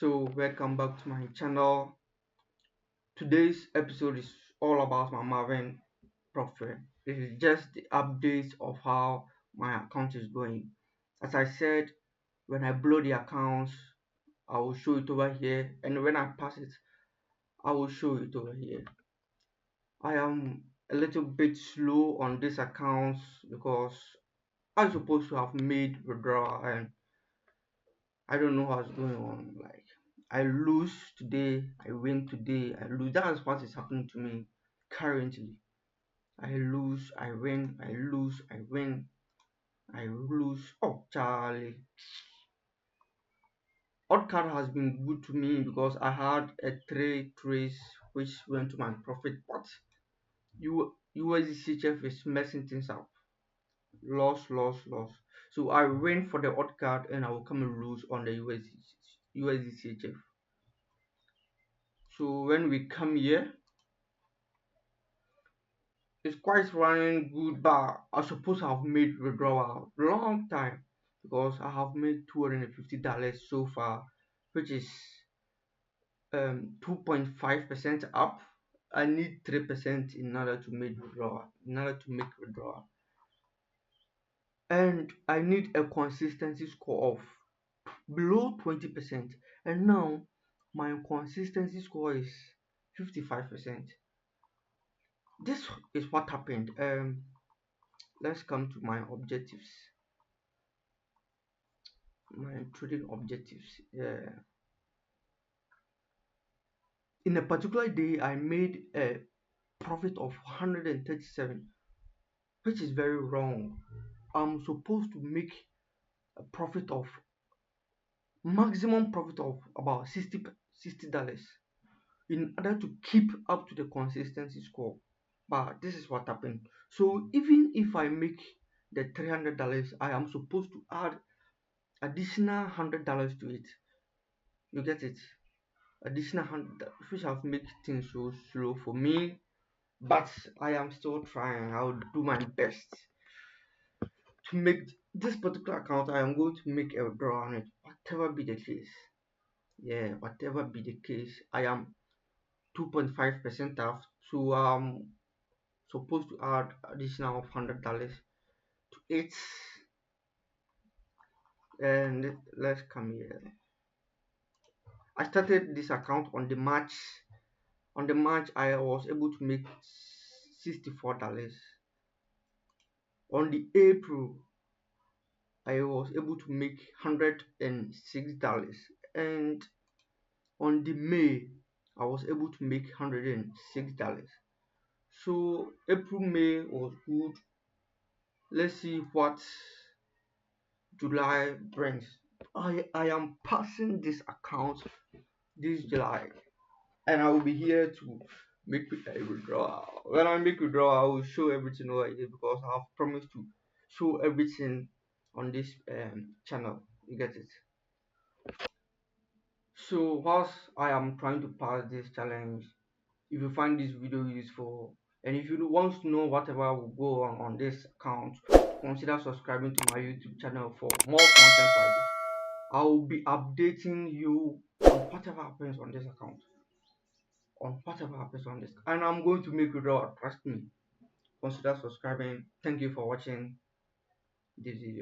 So welcome back to my channel. Today's episode is all about my maven profile. This is just the updates of how my account is going. As I said, when I blow the accounts, I will show it over here, and when I pass it, I will show it over here. I am a little bit slow on this account because I'm supposed to have made withdrawal, and I don't know what's going on. Like, I lose today, I win today, I lose. That's what is happening to me currently. I lose, I win, I lose, I win, I lose. Oh, Charlie. Odd card has been good to me because I had a trade trace which went to my profit, but USDCHF is messing things up. Loss, loss, loss. So I win for the odd card and I will come and lose on the USDCHF. So when we come here, it's quite running good, but I suppose I've made withdrawal long time because I have made $250 so far, which is 2.5% up. I need 3% in order to make withdrawal, and I need a consistency score of below 20%, and now my consistency score is 55%. This is what happened. Let's come to my objectives, my trading objectives. In a particular day, I made a profit of 137, which is very wrong. I'm supposed to make a profit of maximum profit of about $60 in order to keep up to the consistency score. But this is what happened. So even if I make the $300, I am supposed to add additional $100 to it. You get it? Additional 100, which have made things so slow for me, but I am still trying. I'll do my best to make this particular account. I am going to make a withdrawal on it, whatever be the case. Yeah, whatever be the case, I am 2.5% off, so supposed to add additional $100 to it. And let's come here. I started this account on the March. On the March, I was able to make $64. On the April, I was able to make $106, and on the May I was able to make $106. So April, May was good. Let's see what July brings. I am passing this account this July, and I will be here to make a withdrawal. When I make withdrawal, I will show everything over here because I have promised to show everything on this channel. You get it? So whilst I am trying to pass this challenge, if you find this video useful and if you want to know whatever will go on this account, consider subscribing to my YouTube channel for more content like this. I will be updating you on whatever happens on this account, and I'm going to make withdrawal. Trust me. Consider subscribing. Thank you for watching this video.